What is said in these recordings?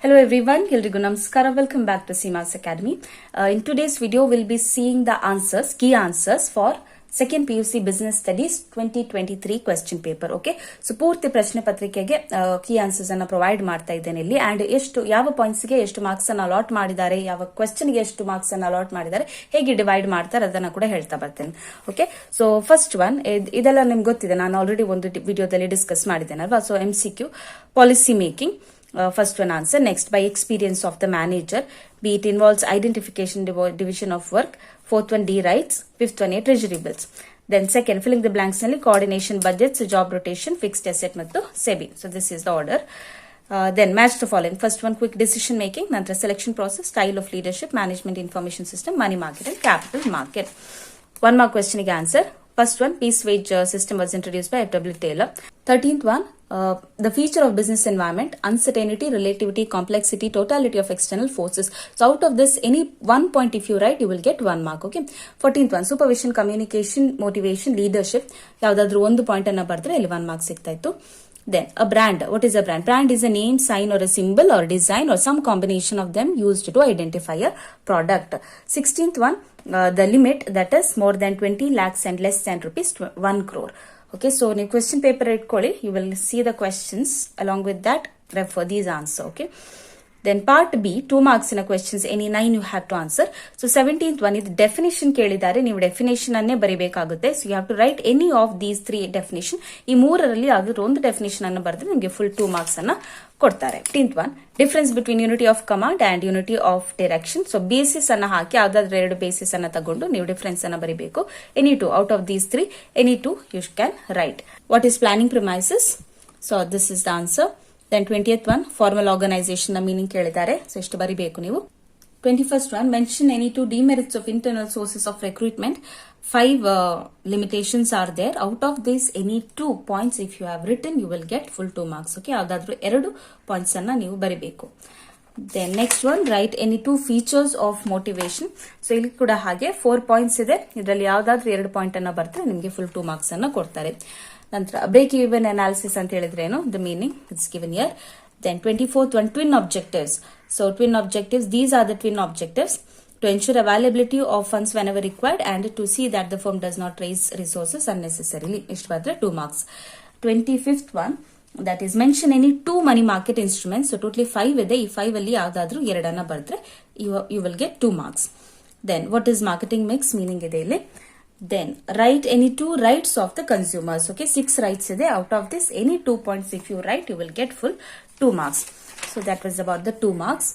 Hello everyone, Eldrigu Namaskara. Welcome back to Seema's Academy. In today's video, we'll be seeing the key answers for second PUC Business Studies 2023 question paper. Okay, so ಪೂರ್ತಿ ಪ್ರಶ್ನೆ ಪತ್ರಿಕೆಗೆ key answers ಅನ್ನು provide ಮಾಡ್ತಾ ಇದ್ದೇನೆ ಇಲ್ಲಿ. And ಯಾವ points ಗೆ ಎಷ್ಟು ಮಾರ್ಕ್ಸ್ ಅನ್ನು ಅಲಾಟ್ ಮಾಡಿದ್ದಾರೆ, ಯಾವ ಕ್ವೆಶ್ಚನ್ ಗೆ ಎಷ್ಟು ಮಾರ್ಕ್ಸ್ ಅನ್ನು ಅಲಾಟ್ ಮಾಡಿದ್ದಾರೆ, ಹೇಗೆ ಡಿವೈಡ್ ಮಾಡ್ತಾರೆ ಅದನ್ನ ಕೂಡ ಹೇಳ್ತಾ ಬರ್ತೇನೆ. ಓಕೆ, ಸೊ ಫಸ್ಟ್ ಒನ್, ಇದೆಲ್ಲ ನಿಮ್ಗೆ ಗೊತ್ತಿದೆ, ನಾನು ಆಲ್ರೆಡಿ ಒಂದು ವಿಡಿಯೋದಲ್ಲಿ ಡಿಸ್ಕಸ್ ಮಾಡಿದ್ದೇನೆ ಅಲ್ವಾ. So MCQ policy making. First one answer. Next, by experience of the manager, be it involves identification, division of work. Fourth one, D rights. Fifth one, A treasury bills. Then second, filling the blanks nalli coordination, budgets, job rotation, fixed asset mattu SEBI. So this is the order. Then match the following. First one, quick decision making. Nantra selection process, style of leadership, management information system, money market and capital market. One more question answer. First one, piece wage system was introduced by F.W. Taylor. 13th one, the feature of business environment, uncertainty, relativity, complexity, totality of external forces. So out of this, any one point if you write, you will get 1 mark. Okay. 14th one, supervision, communication, motivation, leadership. Yavadadru ಒಂದು point ಅನ್ನ ಬರೆದ್ರೆ ಇಲ್ಲಿ 1 mark ಸಿಗ್ತಾ ಇತ್ತು. Then a brand. What is a brand? Brand is a name, sign or a symbol or design or some combination of them used to identify a product. 16th one, the limit, that is more than 20 lakhs and less than rupees 1 crore. Okay, so in question paper itkoli, you will see the questions. Along with that, refer these answer. Okay. Then part B, 2 marks in a questions, any 9 you have to answer. So 17th one is definition ಕೇಳಿದ್ದಾರೆ, ನೀವು definition ಅನ್ನೇ ಬರಿಬೇಕಾಗುತ್ತೆ. So you have to write any of these 3 definition. ಈ ಮೂರರಲ್ಲಿ ಆಗಿರೋ ಒಂದು definition ಅನ್ನು ಬರೆದ್ರೆ ನಿಮಗೆ ಫುಲ್ 2 marks ಅನ್ನ ಕೊಡ್ತಾರೆ. 15th one, difference between unity of command and unity of direction. So basis ಅನ್ನ ಹಾಕಿ ಯಾವ್ದಾದ್ರು 2 ಬೇಸಿಸ್ ಅನ್ನ ತಗೊಂಡು ನೀವು ಡಿಫರೆನ್ಸ್ ಅನ್ನ ಬರಿಬೇಕು. Any 2 out of these 3, any 2 you can write. What is planning premises? So this is the answer. Then 20th one, formal organization the meaning ಕೇಳಿದ್ದಾರೆ. So ಎಷ್ಟು ಬರಿಬೇಕು ನೀವು. 21st one, mention any 2 demerits of internal sources of recruitment. 5 limitations are there. Out of this, any 2 points if you have written, you will get full 2 marks. Okay, ಯಾವ್ದಾದ್ರು 2 points ಅನ್ನ ನೀವು ಬರಿಬೇಕು. Then next one, write any 2 features of motivation. So ಇಲ್ಲಿ ಕೂಡ ಹಾಗೆ 4 points ಇದೆ. ಇದರಲ್ಲಿ ಯಾವ್ದಾದ್ರು 2 ಪಾಯಿಂಟ್ ಅನ್ನ ಬರೆದ್ರೆ ನಿಮಗೆ ಫುಲ್ 2 marks ಅನ್ನ ಕೊಡ್ತಾರೆ. ನಂತರ ಬ್ರೇಕ್ ಈವನ್ ಅನಾಲಿಸಿಸ್ ಅಂತ ಹೇಳಿದ್ರೆ ಏನು, the meaning it's given here. Then 24th one, twin objectives. So twin objectives, these are the twin objectives: to ensure availability of funds whenever required and to see that the firm does not raise resources unnecessarily. ಇಷ್ಟು ಬರೆದ್ರೆ 2 marks. 25th one, that is mention any 2 money market instruments. So totally 5 ಇದೆ. ಈ 5 ಅಲ್ಲಿ ಯಾವ್ದಾದ್ರು 2 ಅನ್ನ ಬರೆದ್ರೆ you will get 2 marks. Then what is marketing mix? Meaning ಇದೆ ಇಲ್ಲಿ. Then write any 2 rights of the consumers. Okay, 6 rights ಇದೆ. Out of this, any 2 points if you write, you will get full 2 marks. So that was about the 2 marks.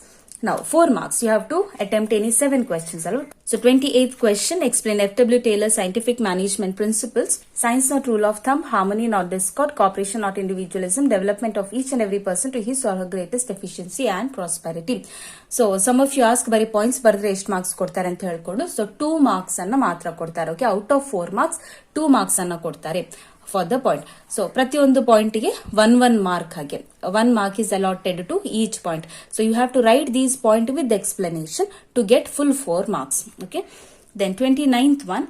Now 4 marks, you have to attempt any 7 questions. So 28th question, explain F.W. Taylor scientific management principles. Science not rule of thumb, harmony not discord, cooperation not individualism, development of each and every person to his or her greatest efficiency and prosperity. So some of you ask bari points ಬರೆದ್ರೆ ಎಷ್ಟು marks ಕೊಡ್ತಾರೆ ಅಂತ ಹೇಳ್ಕೊಂಡು, so 2 marks ಅನ್ನ ಮಾತ್ರ ಕೊಡ್ತಾರೆ. Okay, out of 4 marks 2 marks ಅನ್ನ ಕೊಡ್ತಾರೆ ಫಾರ್ ದ ಪಾಯಿಂಟ್. ಸೊ ಪ್ರತಿಯೊಂದು ಪಾಯಿಂಟ್ಗೆ 1 mark ಹಾಗೆ 1 mark is allotted to each point. So you have to write these point with explanation to get full 4 marks. Okay. Then 29th one,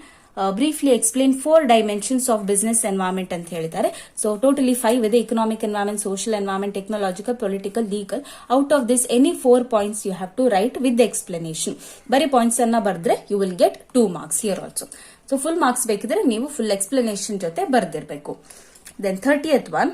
briefly explain 4 dimensions of business environment ಅಂತ ಹೇಳಿದ್ದಾರೆ. So totally 5 ಇದೆ. economic environment, social environment, technological, political, legal. Out of this, any 4 points you have to write with the explanation. ಬರೀ points ಅನ್ನ ಬರೆದ್ರೆ you will get 2 marks here also. So full marks ಬೇಕಿದ್ರೆ ನೀವು full explanation ಜೊತೆ ಬರ್ದಿರ್ಬೇಕು. Then 30th one,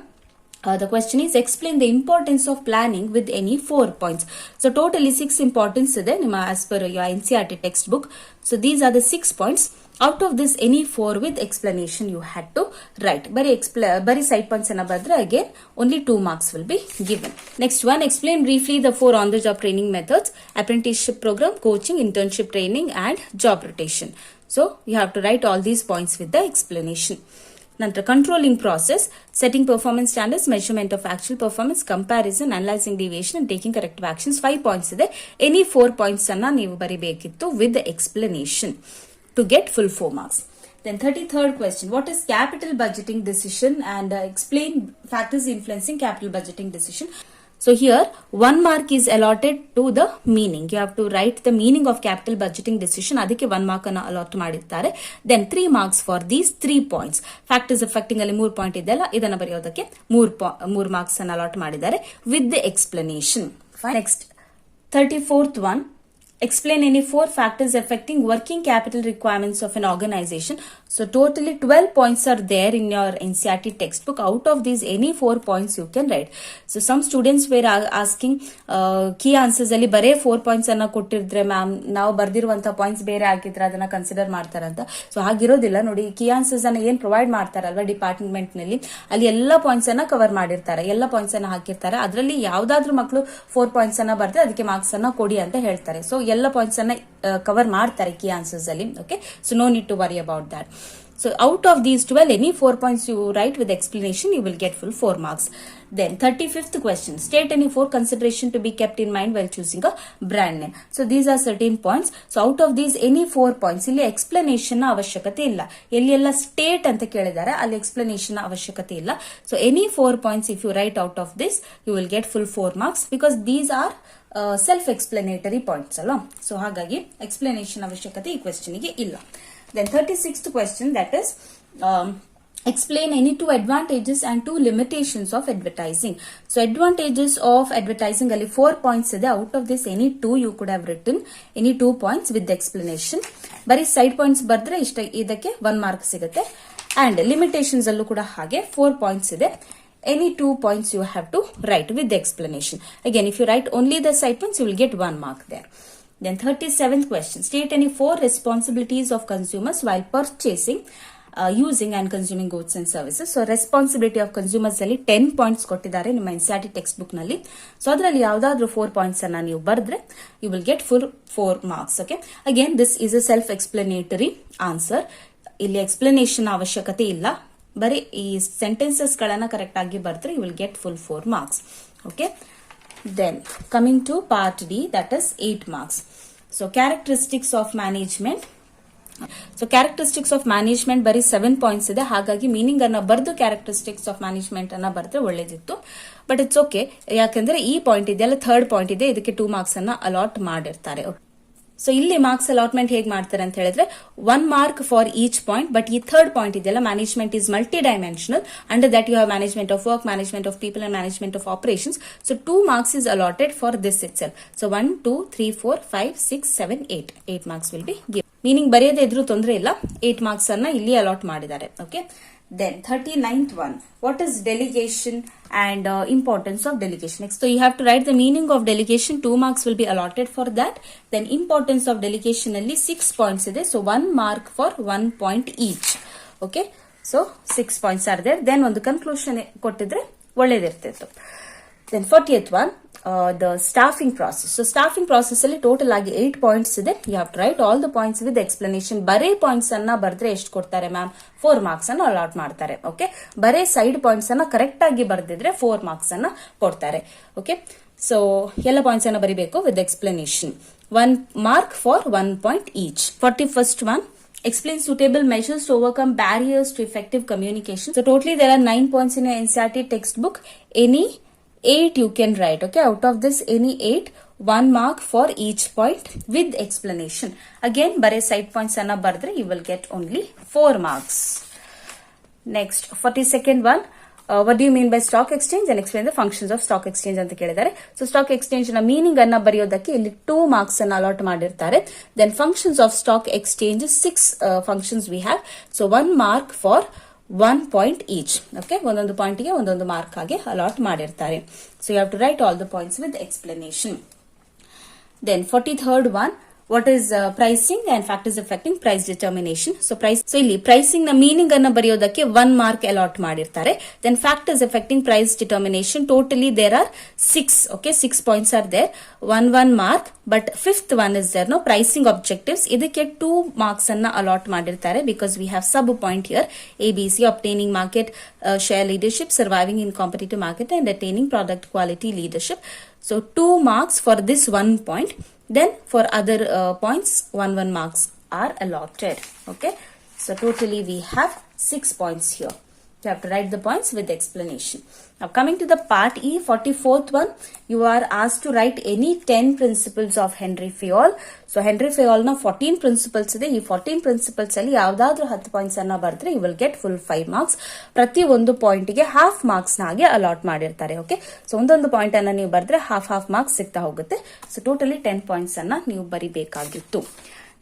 the question is explain the importance of planning with any 4 points. So totally 6 importance ಇದೆ ನಿಮ್ಮ as per your NCERT textbook. So these are the 6 points. Out of this, any 4 with explanation you had to write. Bari side points ಅನ್ನ ಬರೆದ್ರೆ again only 2 marks will be given. Next one, explain briefly the 4 on the job training methods: apprenticeship program, coaching, internship training and job rotation. So you have to write all these points with the explanation. Nantra controlling process, setting performance standards, measurement of actual performance, comparison, analyzing deviation and taking corrective actions. 5 points ಇದೆ. Any 4 points ಅನ್ನ ನೀವು ಬರಿಬೇಕಿತ್ತು with the explanation to get full 4 marks. Then 33rd question, what is capital budgeting decision and explain factors influencing capital budgeting decision. So here 1 mark is allotted to the meaning. You have to write the meaning of capital budgeting decision. ಅದಕ್ಕೆ 1 mark ಅನ್ನು allot ಮಾಡಿದ್ದಾರೆ. Then 3 marks for these 3 points. Factors affecting ಅಲ್ಲಿ 3 point ಇದೆಲ್ಲ, ಇದನ್ನ ಬರೆಯೋದಕ್ಕೆ 3 marks ಅನ್ನು allot ಮಾಡಿದ್ದಾರೆ with the explanation. fine. Next, 34th one. Explain any 4 factors affecting working capital requirements of an organization. So totally 12 points are there in your NCERT textbook. Out of these, any 4 points you can write. So some students were asking key answers ಅಲ್ಲಿ ಬರೇ 4 points ಅನ್ನ ಕೊಟ್ಟಿದ್ರೆ ma'am ನಾವು ಬರ್ದಿರುವಂತ points ಬೇರೆ ಆಗಿದ್ರೆ ಅದನ್ನ consider ಮಾಡ್ತಾರಂತ. So ಹಾಗಿರೋದಿಲ್ಲ ನೋಡಿ, ಕೀ ಆನ್ಸರ್ಸ್ ಅನ್ನ ಏನ್ ಪ್ರೊವೈಡ್ ಮಾಡ್ತಾರಲ್ವಾ ಡಿಪಾರ್ಟ್ಮೆಂಟ್ ನಲ್ಲಿ, ಅಲ್ಲಿ ಎಲ್ಲಾ ಪಾಯಿಂಟ್ಸ್ ಅನ್ನ ಕವರ್ ಮಾಡಿರ್ತಾರೆ, ಎಲ್ಲ ಪಾಯಿಂಟ್ಸ್ ಅನ್ನ ಹಾಕಿರ್ತಾರೆ. ಅದರಲ್ಲಿ ಯಾವ್ದಾದ್ರು ಮಕ್ಕಳು 4 ಪಾಯಿಂಟ್ಸ್ ಅನ್ನ ಬರ್ದ್ರೆ ಅದಕ್ಕೆ ಮಾರ್ಕ್ಸ್ ಅನ್ನ ಕೊಡಿ ಅಂತ ಹೇಳ್ತಾರೆ. ಸೊ ಎಲ್ಲ ಪಾಯಿಂಟ್ಸ್ ಅನ್ನ ಕವರ್ ಮಾಡ್ತಾರೆ ಕೀ ಆನ್ಸರ್ಸ್ ಅಲ್ಲಿ. Okay, so no need to worry about that. So out of these 12, any 4 points you write with explanation, you will get full 4 marks. Then 35th question. State any 4 consideration to be kept in mind while choosing a brand name. So these are certain points. So out of these, any 4 points, ಇಲ್ಲಿ explanation ನ ಅವಶ್ಯಕತೆ ಇಲ್ಲ. ಎಲ್ಲೆಲ್ಲ state ಅಂತ ಕೇಳಿದ್ದಾರೆ ಅಲ್ಲಿ explanation ನ ಅವಶ್ಯಕತೆ ಇಲ್ಲ. So any 4 points if you write out of this, you will get full 4 marks because these are self explanatory points ಅಲ್ಲ. ಸೊ ಹಾಗಾಗಿ ಎಕ್ಸ್ಪ್ಲನೇಷನ್ ಅವಶ್ಯಕತೆ ಈ ಕ್ವೆಶ್ಚನ್ ಗೆ ಇಲ್ಲ. Then 36th question, that is explain any 2 advantages and 2 limitations of advertising. So advantages of advertising ಅಲ್ಲಿ 4 points ಇದೆ. Out of this any 2 you could have written, any 2 points with the explanation. ಬರೀ side points ಬರ್ದ್ರೆ ಇದಕ್ಕೆ 1 mark ಸಿಗುತ್ತೆ. And limitations ಅಲ್ಲೂ ಕೂಡ ಹಾಗೆ 4 points ಇದೆ. Any 2 points you have to write with the explanation. Again, if you write only the side points, you will get 1 mark there. Then 37th question. State any 4 responsibilities of consumers while purchasing, using and consuming goods and services. So responsibility of consumers ಅಲ್ಲಿ 10 points ಕೊಟ್ಟಿದ್ದಾರೆ ನಿಮ್ಮ NCERT text book ನಲ್ಲಿ. So ಅದರಲ್ಲಿ ಯಾವ್ದಾದ್ರು 4 points ಅನ್ನ ನೀವು ಬರೆದ್ರೆ you will get full 4 marks. Okay. Again, this is a self explanatory answer. ಇಲ್ಲಿ ಎಕ್ಸ್ಪ್ಲನೇಷನ್ ಅವಶ್ಯಕತೆ ಇಲ್ಲ. ಬರೀ ಈ ಸೆಂಟೆನ್ಸಸ್ ಗಳನ್ನ ಕರೆಕ್ಟ್ ಆಗಿ ಬರೆದ್ರೆ you will get full 4 marks. Okay, then coming to part D, that is 8 marks. So characteristics of management. So characteristics of management ಬರೀ 7 points ಇದೆ. ಹಾಗಾಗಿ ಮೀನಿಂಗ್ ಅನ್ನ ಬರೆದು ಕ್ಯಾರೆಕ್ಟರಿಸ್ಟಿಕ್ಸ್ ಆಫ್ ಮ್ಯಾನೇಜ್ಮೆಂಟ್ ಅನ್ನ ಬರೆದ್ರೆ ಒಳ್ಳೇದಿತ್ತು. ಬಟ್ ಇಟ್ಸ್ ಓಕೆ, ಯಾಕಂದ್ರೆ ಈ ಪಾಯಿಂಟ್ ಇದೆಯಲ್ಲ, 3rd ಪಾಯಿಂಟ್ ಇದೆ, ಇದಕ್ಕೆ 2 ಮಾರ್ಕ್ಸ್ ಅನ್ನ ಅಲಾಟ್ ಮಾಡಿರ್ತಾರೆ. ಸೊ ಇಲ್ಲಿ ಮಾರ್ಕ್ಸ್ ಅಲಾಟ್ಮೆಂಟ್ ಹೇಗೆ ಮಾಡ್ತಾರೆ ಅಂತ ಹೇಳಿದ್ರೆ 1 mark for each point. But ಈ 3rd ಪಾಯಿಂಟ್ ಇದೆಯಲ್ಲ, management is multi dimensional. Under that you have management of work, management of people and management of operations. So 2 marks is allotted for this itself. So 1, 2, 3, 4, 5, 6, 7, 8 marks will be give. Meaning ಬರೆಯದೇ ಇದ್ರೂ ತೊಂದರೆ ಇಲ್ಲ, 8 marks ಅನ್ನ ಇಲ್ಲಿ allot ಮಾಡಿದ್ದಾರೆ. Okay, then 39th one, what is delegation and importance of delegation. Next, so you have to write the meaning of delegation. 2 marks will be allotted for that. Then importance of delegation alli 6 points ide, so 1 mark for 1 point each. Okay, so 6 points are there. Then ಒಂದು conclusion ಕೊಟ್ಟಿದ್ರೆ ಒಳ್ಳೆದಿರ್ತಿತ್ತು. Then 40th one, the staffing process. So staffing process ಅಲ್ಲಿ total ಆಗಿ 8 points ಇದೆ. You have to write all the points with explanation. ಬರೇ points ಅನ್ನ ಬರೆದ್ರೆ ಎಷ್ಟು ಕೊಡ್ತಾರೆ ಮ್ಯಾಮ್? 4 ಮಾರ್ಕ್ಸ್ ಅನ್ನ ಅಲಾಟ್ ಮಾಡ್ತಾರೆ. ಓಕೆ, ಬರೇ ಸೈಡ್ ಪಾಯಿಂಟ್ಸ್ ಅನ್ನ ಕರೆಕ್ಟ್ ಆಗಿ ಬರೆದಿದ್ರೆ 4 ಮಾರ್ಕ್ಸ್ ಅನ್ನ ಕೊಡ್ತಾರೆ. ಓಕೆ, ಸೊ ಎಲ್ಲ ಪಾಯಿಂಟ್ಸ್ ಅನ್ನ ಬರಿಬೇಕು with explanation. 1 mark for 1 point each. 41st one, explain suitable measures to overcome barriers to effective communication. So totally there are 9 points in your NCERT textbook. Any 8 you can write. Okay, out of this any 8, 1 mark for each point with explanation. Again, bare side points anna bardre you will get only 4 marks. Next, 42nd one, what do you mean by stock exchange and explain the functions of stock exchange ಅಂತ ಕೇಳಿದ್ದಾರೆ. So stock exchange ನ meaning ಅನ್ನ ಬರೆಯೋದಕ್ಕೆ ಇಲ್ಲಿ 2 marks ಅನ್ನ allot ಮಾಡಿರ್ತಾರೆ. Then functions of stock exchange 6 functions we have. So 1 mark for 1 point each. Okay, ಒಂದೊಂದು point ಗೆ ಒಂದೊಂದು ಮಾರ್ಕ್ ಆಗಿ ಅಲಾಟ್ ಮಾಡಿರ್ತಾರೆ. So you have to write all the points with explanation. Then 43rd one, what is pricing and factors affecting price determination. So ಇಲ್ಲಿ pricing ನ meaning ಅನ್ನ ಬರೆಯೋದಕ್ಕೆ 1 mark allot ಮಾಡಿರ್ತಾರೆ. Then factors affecting price determination, totally there are 6. Okay, 6 points are there. 1 mark, but 5th one is there, no, pricing objectives. ಇದಕ್ಕೆ 2 marks ಅನ್ನ allot ಮಾಡಿರ್ತಾರೆ because we have sub point here, ABC, obtaining market share leadership, surviving in competitive market and attaining product quality leadership. So 2 marks for this 1 point. Then for other points 1 marks are allotted. Okay, so totally we have 6 points here. You have to write the points with explanation. Now coming to the part E, 44th one, you are asked to write any 10 principles of Henry Fayol. So Henry Fayol na 14 principles ಇದೆ. ಈ 14 principles ಅಲ್ಲಿ ಯಾವ್ದಾದ್ರೂ 10 points ಅನ್ನ ಬರೆದ್ರೆ you will get full 5 marks. ಪ್ರತಿ ಒಂದು point ಗೆ half marks ನಾಗೆ ಅಲಾಟ್ ಮಾಡಿರ್ತಾರೆ. ಓಕೆ, ಸೊ ಒಂದೊಂದು ಪಾಯಿಂಟ್ ಅನ್ನ ನೀವು ಬರೆದ್ರೆ half marks ಸಿಗ್ತಾ ಹೋಗುತ್ತೆ. ಸೊ ಟೋಟಲಿ 10 points ಅನ್ನ ನೀವು ಬರಿಬೇಕಾಗಿತ್ತು.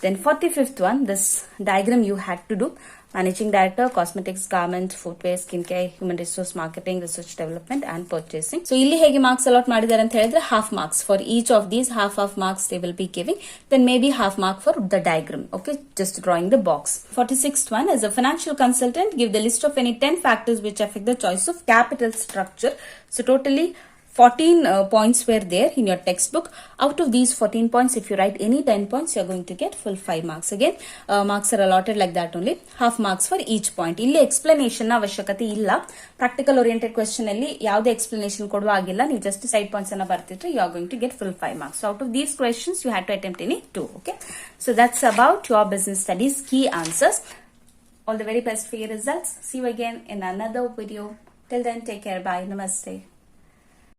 Then 45th one, this diagram you had to do. Managing Director, Cosmetics, Garment, Footwear, Skincare, Human Resource Marketing, Research Development and Purchasing. So ಇಲ್ಲಿ ಹೇಗೆ marks allot ಮಾಡಿದ್ದಾರೆ ಅಂತ ಹೇಳಿದ್ರೆ half marks for each of these, half marks they will be giving. Then maybe half mark for the diagram. Okay, just drawing the box. 46th one, as a financial consultant, give the list of any 10 factors which affect the choice of capital structure. So totally 14 points were there in your textbook. Out of these 14 points, if you write any 10 points, you are going to get full 5 marks. Again, marks are allotted like that only. Half marks for each point. ಇಲ್ಲಿ explanation ನ ಅವಶ್ಯಕತೆ ಇಲ್ಲ. Practical oriented question ಅಲ್ಲಿ ಯಾವುದೇ explanation ಕೊಡುವ ಆಗಿಲ್ಲ. ನೀವು just side points ಅನ್ನ ಬರ್ತಿದ್ರೆ you are going to get full 5 marks. So out of these questions, you had to attempt any 2. Okay. So that's about your business studies key answers. All the very best for your results. See you again in another video. Till then, take care. Bye. Namaste.